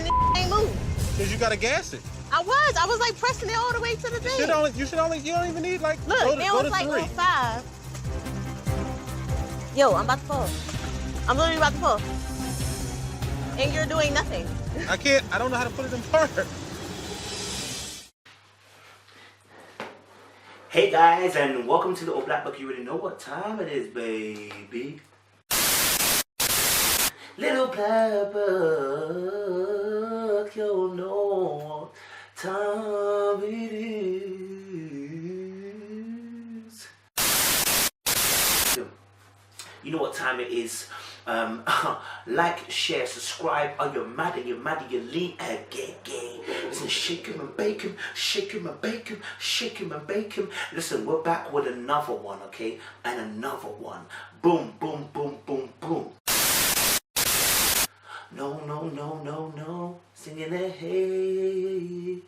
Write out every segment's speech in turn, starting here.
and it ain't moved. Cause you gotta gas it. I was like pressing it all the way to the thing. You don't even need like, look, now it's like 3. on 5. Yo, I'm about to fall. I'm literally about to fall. And you're doing nothing. I don't know how to put it in park. Hey guys, and welcome to Little Black Book. You already know what time it is, baby. Little Black Book, you know what time it is. You know what time it is. Like, share, subscribe. Oh, you're mad and you're lean again. Listen, shake him and bake him, shake him and bake him, shake him and bake him. Listen, we're back with another one, okay? And another one. Boom, boom, boom, boom, boom. No, no, no, no, no. Singing it, hey.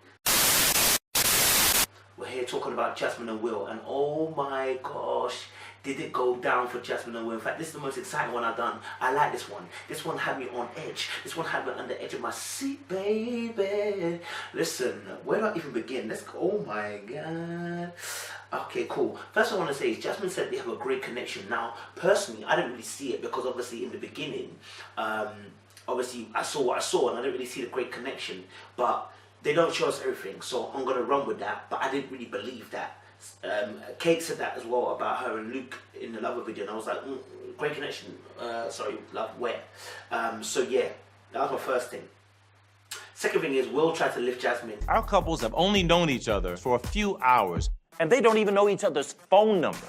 We're here talking about Jasmine and Will, and oh my gosh, did it go down for Jasmine and Will. In fact, this is the most exciting one I've done. I like this one. This one had me on edge. This one had me on the edge of my seat, baby. Listen, where do I even begin? Let's go. Oh my God. Okay, cool. First I want to say is Jasmine said they have a great connection. Now, personally, I didn't really see it because obviously in the beginning, obviously I saw what I saw and I didn't really see the great connection. But they don't show us everything, so I'm going to run with that. But I didn't really believe that. Kate said that as well about her and Luke in the Lover video, and I was like, great connection. Sorry, love, where? So yeah, that was my first thing. Second thing is Will tried to lift Jasmine. Our couples have only known each other for a few hours, and they don't even know each other's phone numbers.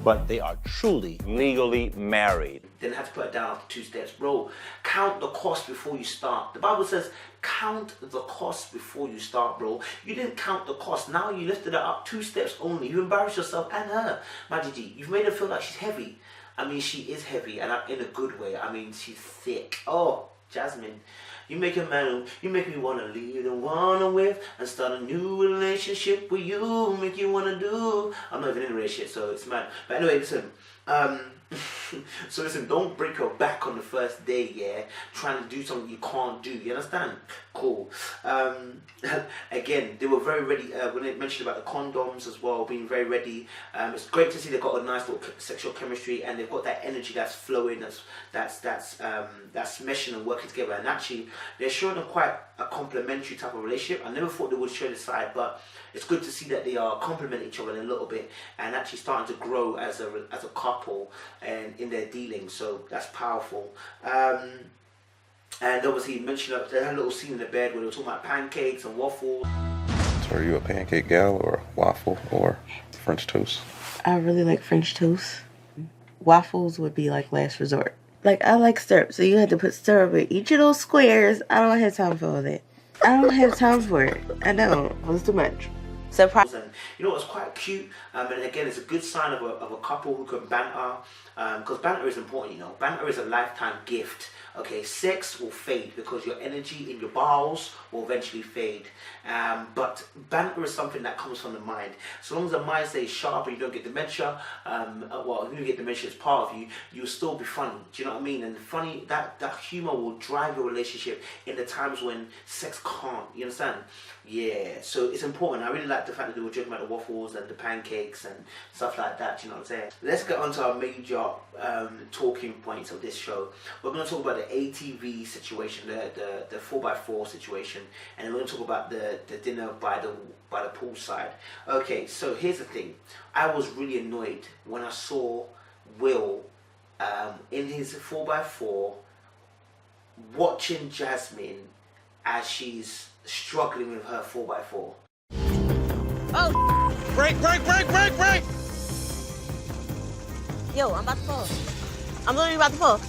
But they are truly legally married. Then had to put it down after 2 steps. Bro, count the cost before you start. The Bible says, count the cost before you start, bro. You didn't count the cost. Now you lifted her up 2 steps only. You embarrassed yourself and her. Majidi, you've made her feel like she's heavy. I mean, she is heavy, and in a good way. I mean, she's thick. Oh, Jasmine. You make a man, you make me want to leave the one I'm with and start a new relationship with you, make you want to do. I'm not even in a relationship, so it's mad. But anyway, listen. So listen, don't break your back on the first day, yeah? Trying to do something you can't do, you understand? Cool. Again, they were very ready when they mentioned about the condoms as well, being very ready. It's great to see they've got a nice little sexual chemistry and they've got that energy that's flowing, that's meshing and working together. And actually, they're showing a quite a complementary type of relationship. I never thought they would show this side, but it's good to see that they are complementing each other a little bit and actually starting to grow as a couple and in their dealings. So that's powerful. And obviously you mentioned that they had a little scene in the bed where they were talking about pancakes and waffles. So are you a pancake gal or a waffle or French toast? I really like French toast. Waffles would be like last resort. Like, I like syrup, so you had to put syrup in each of those squares. I don't have time for all that. I don't have time for it. I don't. It was too much. Surprise. And you know, it's quite cute, and again, it's a good sign of a couple who can banter, because banter is important, you know. Banter is a lifetime gift. Okay, sex will fade because your energy in your bowels will eventually fade, but banter is something that comes from the mind. So long as the mind stays sharp and you don't get dementia, well, if you get dementia as part of you, you'll still be funny. Do you know what I mean? And funny, that humor will drive your relationship in the times when sex can't. You understand? Yeah, so it's important. I really like the fact that they were joking about the waffles and the pancakes and stuff like that, you know what I'm saying? Let's get on to our major talking points of this show. We're going to talk about the ATV situation, the 4x4 situation, and then we're going to talk about the dinner by the poolside. Okay, so here's the thing. I was really annoyed when I saw Will in his 4x4 watching Jasmine as she's struggling with her 4x4. Oh, Break! yo, I'm about to fall. I'm literally about to fall.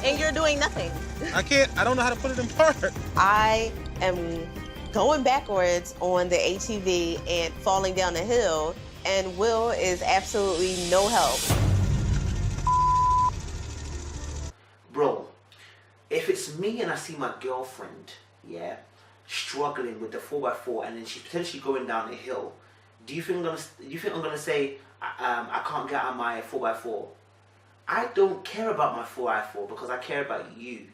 And you're doing nothing. I don't know how to put it in park. I am going backwards on the ATV and falling down the hill, and Will is absolutely no help. Bro, if it's me and I see my girlfriend, yeah, struggling with the 4x4 and then she's potentially going down a hill, do you think I'm gonna say I can't get out my 4x4? I don't care about my 4x4 because I care about you.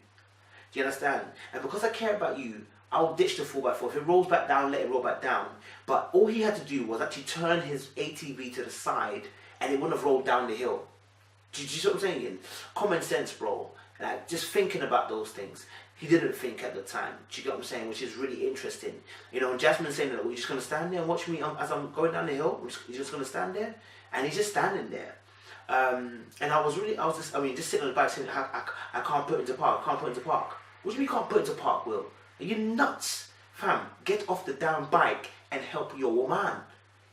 Do you understand? And because I care about you, I'll ditch the 4x4. If it rolls back down, let it roll back down. But all he had to do was actually turn his ATV to the side and it wouldn't have rolled down the hill. Do you see what I'm saying? Common sense, bro. Like, just thinking about those things. He didn't think at the time. Do you get what I'm saying? Which is really interesting. You know, and Jasmine saying that, we're just going to stand there and watch me as I'm going down the hill. You're just going to stand there? And he's just standing there. And just sitting on the bike saying, I can't put into park, I can't put into park. What do you mean you can't put into park, Will? Are you nuts? Fam, get off the damn bike and help your woman.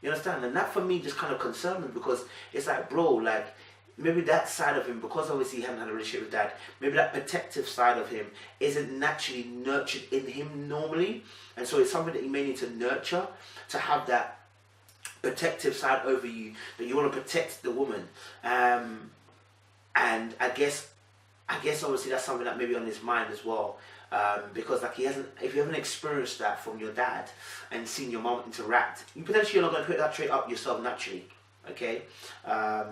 You understand? And that for me just kind of concerned me, because it's like, bro, like, maybe that side of him, because obviously he hadn't had a relationship with dad, maybe that protective side of him isn't naturally nurtured in him normally. And so it's something that you may need to nurture, to have that protective side over you, that you want to protect the woman. And I guess obviously that's something that may be on his mind as well. Because like if you haven't experienced that from your dad and seen your mom interact, you potentially are not going to pick that trait up yourself naturally. Okay,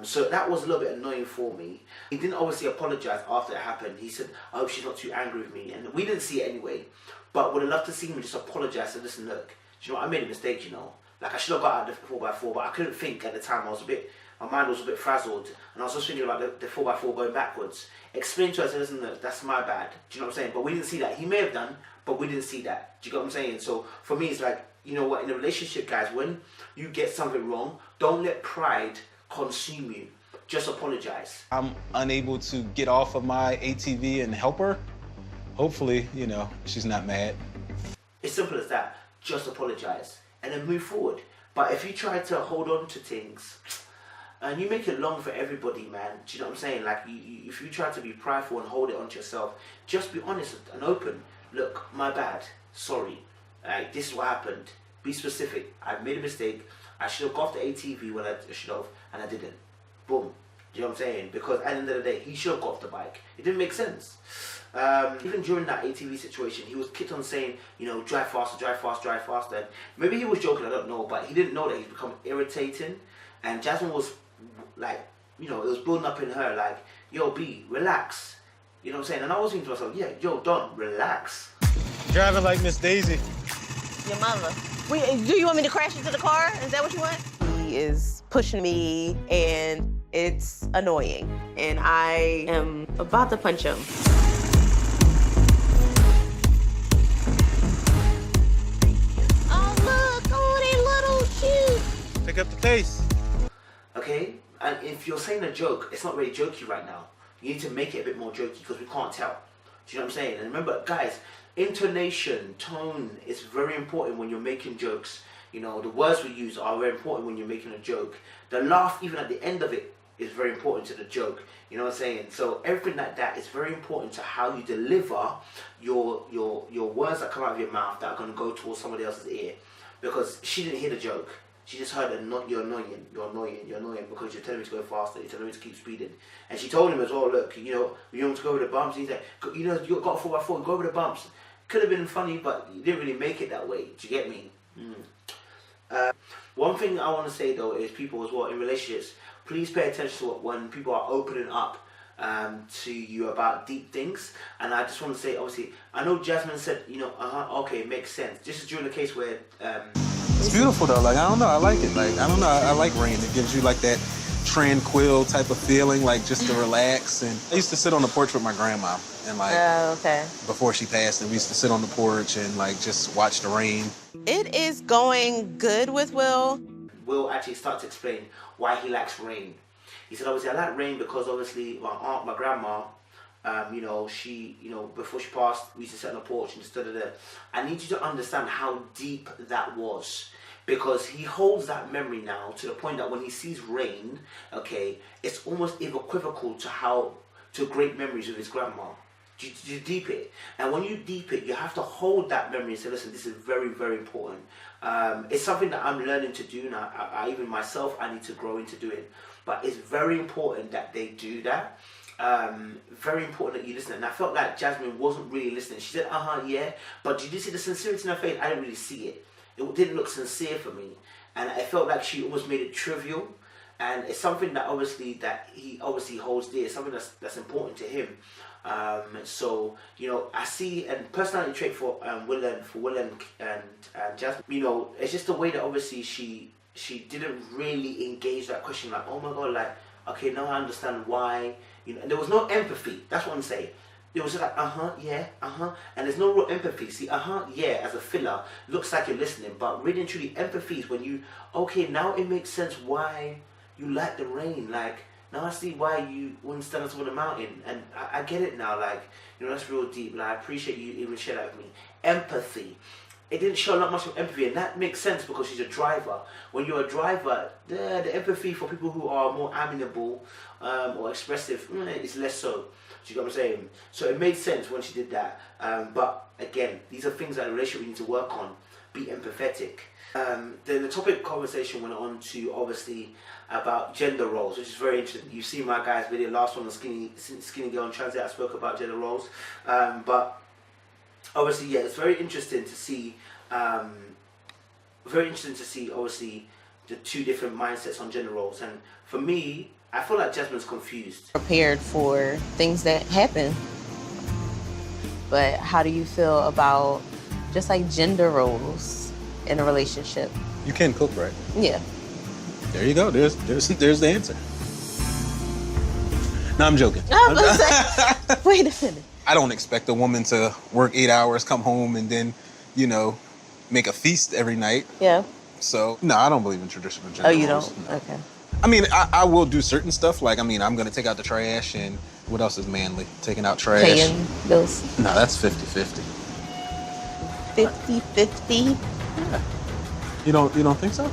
so that was a little bit annoying for me. He didn't obviously apologize after it happened. He said, I hope she's not too angry with me, and we didn't see it anyway, but would have loved to see him just apologize and listen, look, you know, I made a mistake, you know, like I should have got out of the 4x4, but I couldn't think at the time. My mind was a bit frazzled, and I was just thinking about the 4x4 going backwards. Explain to us, listen, look, that's my bad. Do you know what I'm saying? But we didn't see that. He may have done, but we didn't see that. Do you get what I'm saying? So for me, it's like, you know what, in a relationship, guys, when you get something wrong, don't let pride consume you. Just apologize. I'm unable to get off of my ATV and help her. Hopefully, you know, she's not mad. It's simple as that. Just apologize and then move forward. But if you try to hold on to things and you make it long for everybody, man, do you know what I'm saying? Like, if you try to be prideful and hold it onto yourself, just be honest and open. Look, my bad. Sorry. This is what happened. Be specific. I made a mistake. I should have got off the ATV when I should have, and I didn't. Boom. Do you know what I'm saying? Because at the end of the day, he should have got off the bike. It didn't make sense. Even during that ATV situation, he was kept on saying, you know, drive faster, drive faster, drive faster. And maybe he was joking, I don't know, but he didn't know that he's become irritating. And Jasmine was like, you know, it was building up in her like, yo, B, relax. You know what I'm saying? And I was thinking to myself, yeah, yo, Don, relax. Driving like Miss Daisy. Your mother. Wait, do you want me to crash into the car? Is that what you want? He is pushing me, and it's annoying. And I am about to punch him. Oh, look, oh, that little shoe. Pick up the pace. Okay? And if you're saying a joke, it's not really jokey right now. You need to make it a bit more jokey, because we can't tell. Do you know what I'm saying? And remember, guys, intonation, tone is very important when you're making jokes. You know, the words we use are very important when you're making a joke. The laugh, even at the end of it, is very important to the joke. You know what I'm saying? So everything like that is very important to how you deliver your words that come out of your mouth that are going to go towards somebody else's ear. Because she didn't hear the joke. She just heard that you're annoying because you're telling me to go faster, you're telling me to keep speeding. And she told him as well, look, you know, you want to go over the bumps? He's like, you know, you got a 4x4, go over the bumps. Could have been funny, but you didn't really make it that way. Do you get me? One thing I want to say though is, people as well in relationships, please pay attention to when people are opening up to you about deep things. And I just want to say, obviously, I know Jasmine said, you know, okay, makes sense. This is during the case where It's beautiful though. Like, I don't know, I like it. Like, I don't know, I like rain. It gives you like that tranquil type of feeling, like just to relax. And I used to sit on the porch with my grandma, and like, Okay. before she passed, and we used to sit on the porch and like just watch the rain. It is going good with Will. Will actually started to explain why he likes rain. He said, obviously, I like rain because obviously my grandma, you know, she, you know, before she passed, we used to sit on the porch and just da-da-da. I need you to understand how deep that was, because he holds that memory now to the point that when he sees rain, okay, it's almost equivocal to great memories with his grandma. You deep it, and when you deep it, you have to hold that memory and say, listen, this is very, very important. It's something that I'm learning to do now. I even myself, I need to grow into doing, but it's very important that they do that. Very important that you listen. And I felt like Jasmine wasn't really listening. She said, yeah, but did you see the sincerity in her face? I didn't really see it. It didn't look sincere for me, and I felt like she almost made it trivial. and it's something that he obviously holds dear. It's something that's important to him. So I see, and personality trait for Will and Jasmine. It's just the way that obviously she didn't really engage that question. Like, oh my God, like, okay, now I understand why. And there was no empathy. That's what I'm saying. It was just like, yeah, and there's no real empathy. See, yeah, as a filler, looks like you're listening, but really and truly, empathy is when you, okay, now it makes sense why you like the rain. Like, now I see why you wouldn't stand on top of the mountain, and I get it now. Like, that's real deep. Like, I appreciate you even share that with me. Empathy. It didn't show not much of empathy, and that makes sense because she's a driver. When you're a driver, the empathy for people who are more amenable or expressive is less so. Do you get what I'm saying? So it made sense when she did that. But again, these are things that in a relationship we need to work on. Be empathetic. Then the topic conversation went on to obviously about gender roles, which is very interesting. You've seen my guy's video, last one on Skinny Girl and Transit. I spoke about gender roles. But obviously, yeah, it's very interesting to see. Obviously the two different mindsets on gender roles. And for me, I feel like Jasmine's confused. Prepared for things that happen. But how do you feel about just like gender roles in a relationship? You can cook, right? Yeah. There you go. There's the answer. No, I'm joking. Wait a minute. I don't expect a woman to work 8 hours, come home, and then, make a feast every night. Yeah. So, no, I don't believe in traditional gender Oh, you roles. don't? No. Okay. I mean, I will do certain stuff. Like, I'm going to take out the trash, and what else is manly? Taking out trash. Paying bills. No, that's 50-50. 50-50? Yeah. You don't think so?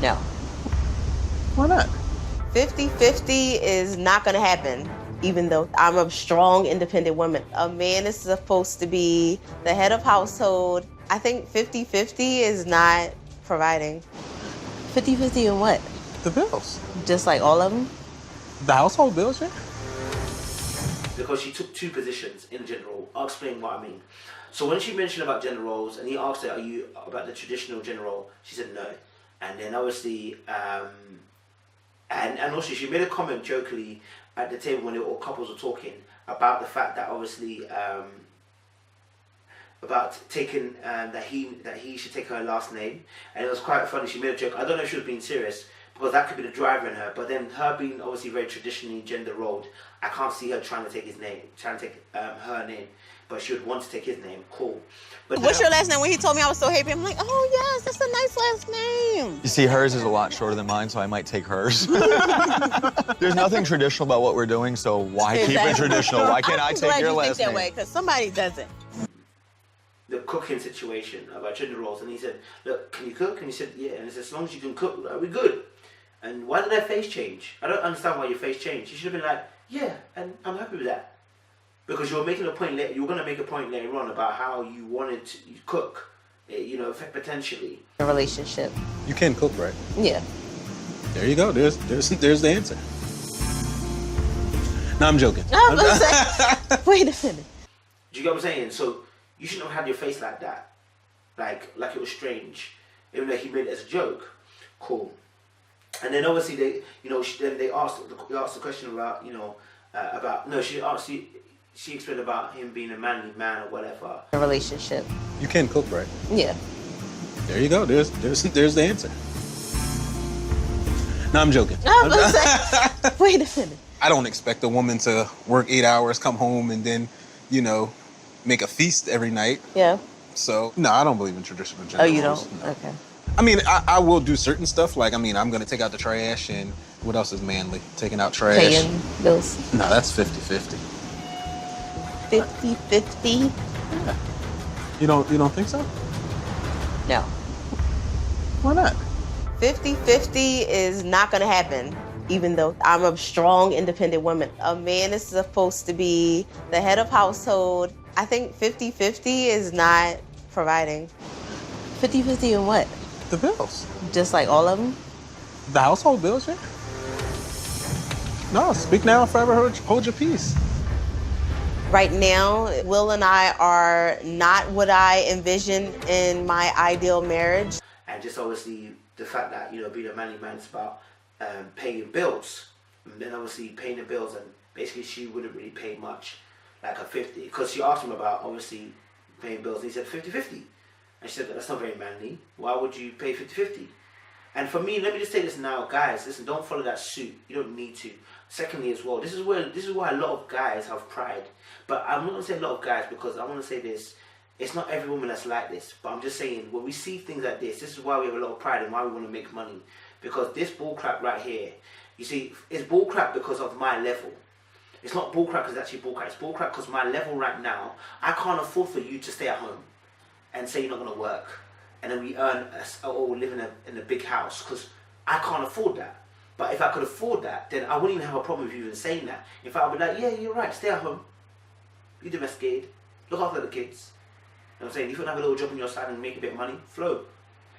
No. Why not? 50-50 is not going to happen, even though I'm a strong, independent woman. A man is supposed to be the head of household. I think 50-50 is not providing. 50-50 in what? The bills. Just like all of them? The household bills, yeah. Because she took two positions in gender role. I'll explain what I mean. So when she mentioned about gender roles, and he asked her, are you about the traditional gender role? She said no. And then obviously, and also she made a comment jokingly at the table when all couples were talking about the fact that obviously, about taking, that he should take her last name. And it was quite funny. She made a joke. I don't know if she was being serious, because that could be the driver in her. But then her being obviously very traditionally gender rolled, I can't see her trying to take his name, trying to take her name. But she would want to take his name. Cool. But what's your last name? When he told me, I was so happy. I'm like, oh yes, that's a nice last name. You see, hers is a lot shorter than mine, so I might take hers. There's nothing traditional about what we're doing, so why keep it traditional? Why can't I take your last name? I'm glad you think that way, because somebody doesn't. The cooking situation about gender roles, and he said, look, can you cook? And he said, yeah. And he said, as long as you can cook, are we good? And why did their face change? I don't understand why your face changed. You should have been like, yeah, and I'm happy with that. Because you're making a point later, you're going to make a point later on about how you wanted to cook, potentially. A relationship. You can cook, right? Yeah. There you go. There's the answer. No, I'm joking. Wait a minute. Do you get what I'm saying? So you shouldn't have had your face like that, like it was strange, even though he made it as a joke. Cool. And then obviously they asked the question about she explained about him being a manly man or whatever. A relationship. You can cook, right? Yeah. There you go. There's the answer. No, I'm joking. Wait a minute. I don't expect a woman to work 8 hours, come home, and then, make a feast every night. Yeah. So, no, I don't believe in traditional gender Oh, you roles. don't? No. Okay. I mean, I will do certain stuff. Like, I'm going to take out the trash, and what else is manly? Taking out trash. Paying bills. No, that's 50-50. 50-50? Yeah. You don't think so? No. Why not? 50-50 is not going to happen, even though I'm a strong, independent woman. A man is supposed to be the head of household. I think 50-50 is not providing. 50-50 in what? The bills. Just like all of them? The household bills, yeah. No, speak now or forever hold your peace. Right now, Will and I are not what I envision in my ideal marriage. And just obviously the fact that, being a manly man is about paying bills, and then obviously paying the bills, and basically she wouldn't really pay much, like a 50, because she asked him about obviously paying bills, and he said 50-50, and she said that's not very manly. Why would you pay 50-50? And for me, let me just say this now, guys. Listen, don't follow that suit. You don't need to. Secondly, as well, this is why a lot of guys have pride. But I'm not gonna say a lot of guys, because I want to say this. It's not every woman that's like this. But I'm just saying, when we see things like this is why we have a lot of pride and why we want to make money. Because this bullcrap right here, you see, it's bullcrap because of my level. It's not bullcrap because it's actually bullcrap. It's bullcrap because my level right now, I can't afford for you to stay at home and say you're not gonna work, and then we earn or we live in a big house, because I can't afford that. But if I could afford that, then I wouldn't even have a problem with you even saying that. In fact, I'd be like, yeah, you're right, stay at home, you domesticate, look after the kids. You know what I'm saying? If you want to have a little job on your side and make a bit of money, flow.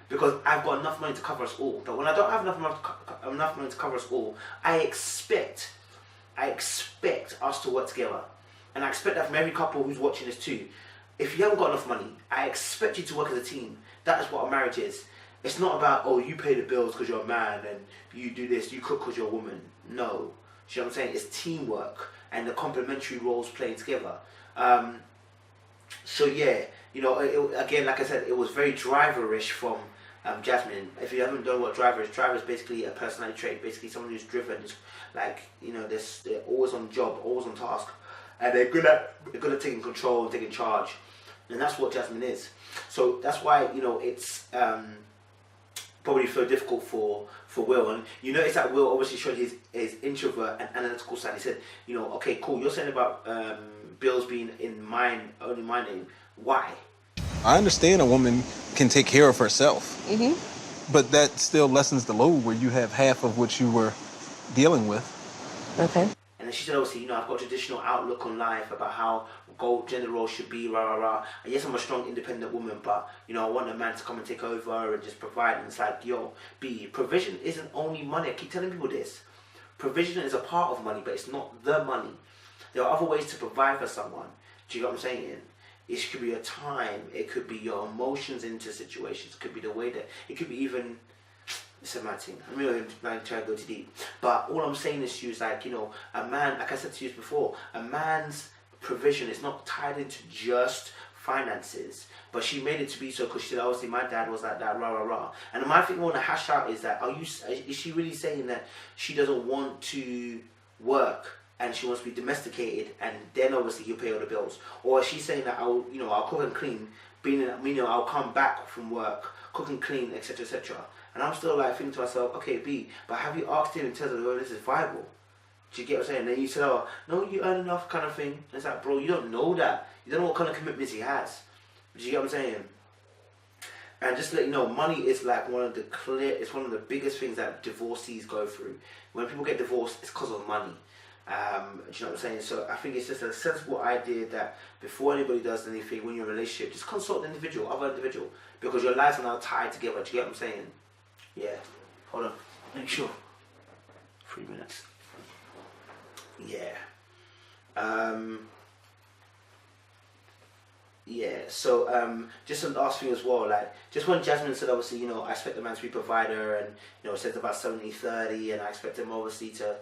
Because I've got enough money to cover us all. But when I don't have enough money to cover us all, I expect us to work together. And I expect that from every couple who's watching this too. If you haven't got enough money, I expect you to work as a team. That is what a marriage is. It's not about, oh, you pay the bills because you're a man and you do this, you cook because you're a woman. No. You know what I'm saying? It's teamwork and the complementary roles playing together. So yeah, you know, again, like I said, it was very driverish from Jasmine. If you haven't done what driver is basically a personality trait. Basically, someone who's driven, is like, you know, they're always on job, always on task, and they're good at taking control and taking charge, and that's what Jasmine is. So that's why, you know, it's probably so difficult for Will. And you notice that Will obviously showed his introvert and analytical side. He said, you know, okay, cool, you're saying about bills being only my name. Why? I understand a woman can take care of herself, but that still lessens the load where you have half of what you were dealing with. Okay. And then she said, obviously, you know, I've got a traditional outlook on life about how gender roles should be, rah, rah, rah. And yes, I'm a strong, independent woman, but, you know, I want a man to come and take over and just provide. And it's like, yo, provision isn't only money. I keep telling people this. Provision is a part of money, but it's not the money. There are other ways to provide for someone. Do you know what I'm saying? It could be your time. It could be your emotions into situations. It could be the way that... It could be even... It's a mad thing. I'm not trying to go too deep. But all I'm saying is to you is like, you know, a man, like I said to you before, a man's provision is not tied into just finances. But she made it to be so because she said, obviously, my dad was like that, rah, rah, rah. And my thing I want to hash out is that, is she really saying that she doesn't want to work and she wants to be domesticated, and then obviously he'll pay all the bills? Or is she saying that I'll cook and clean, meaning I'll come back from work, cook and clean, etc., etc. And I'm still like thinking to myself, okay, B, but have you asked him in terms of whether this is viable? Do you get what I'm saying? And then you said, oh, no, you earn enough kind of thing. And it's like, bro, you don't know that. You don't know what kind of commitments he has. Do you get what I'm saying? And just to let you know, money is like it's one of the biggest things that divorcees go through. When people get divorced, it's because of money. Do you know what I'm saying? So I think it's just a sensible idea that before anybody does anything, when you're in a relationship, just consult the other individual, because your lives are now tied together. Do you get what I'm saying? Yeah. Hold on. Make sure. 3 minutes. Yeah. Yeah. So just some last thing as well. Like, just when Jasmine said, obviously, you know, I expect the man to be a provider, and, you know, it says about 70-30, and I expect him obviously to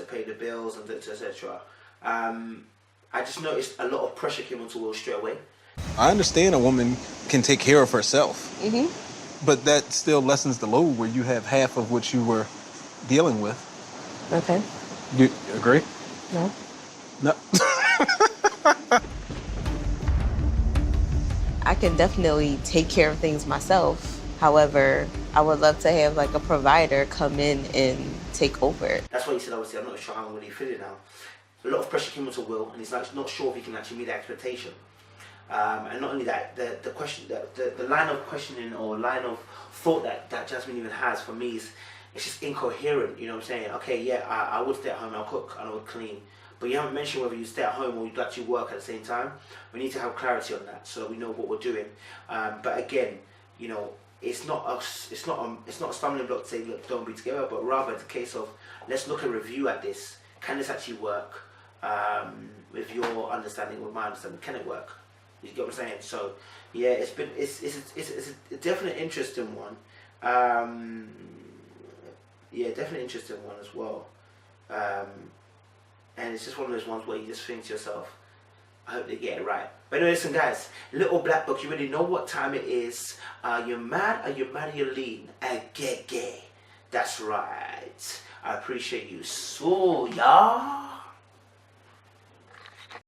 pay the bills and etc. I just noticed a lot of pressure came onto Will straight away. I understand a woman can take care of herself, but that still lessens the load where you have half of what you were dealing with. Okay. You agree? No. No. I can definitely take care of things myself. However, I would love to have like a provider come in and take over. That's why he said, obviously, I'm not sure how I'm really feeling now. A lot of pressure came onto Will, and he's like not sure if he can actually meet that expectation. And not only that, the question, the line of questioning or line of thought that Jasmine even has for me is, it's just incoherent. You know what I'm saying? Okay, yeah, I would stay at home, I'll cook, and I would clean. But you haven't mentioned whether you stay at home or you actually work at the same time. We need to have clarity on that so that we know what we're doing. But again, you know, it's not a stumbling block to say, look, don't be together, but rather it's a case of, let's look and review at this. Can this actually work? With your understanding, with my understanding, can it work? You get what I'm saying? So yeah, it's a definite interesting one. Yeah, definitely interesting one as well. And it's just one of those ones where you just think to yourself, I hope they get it right. But anyway, listen guys, Little Black Book, you already know what time it is. Are you mad? Are you mad? Are you lean? Gay. That's right. I appreciate you so, y'all.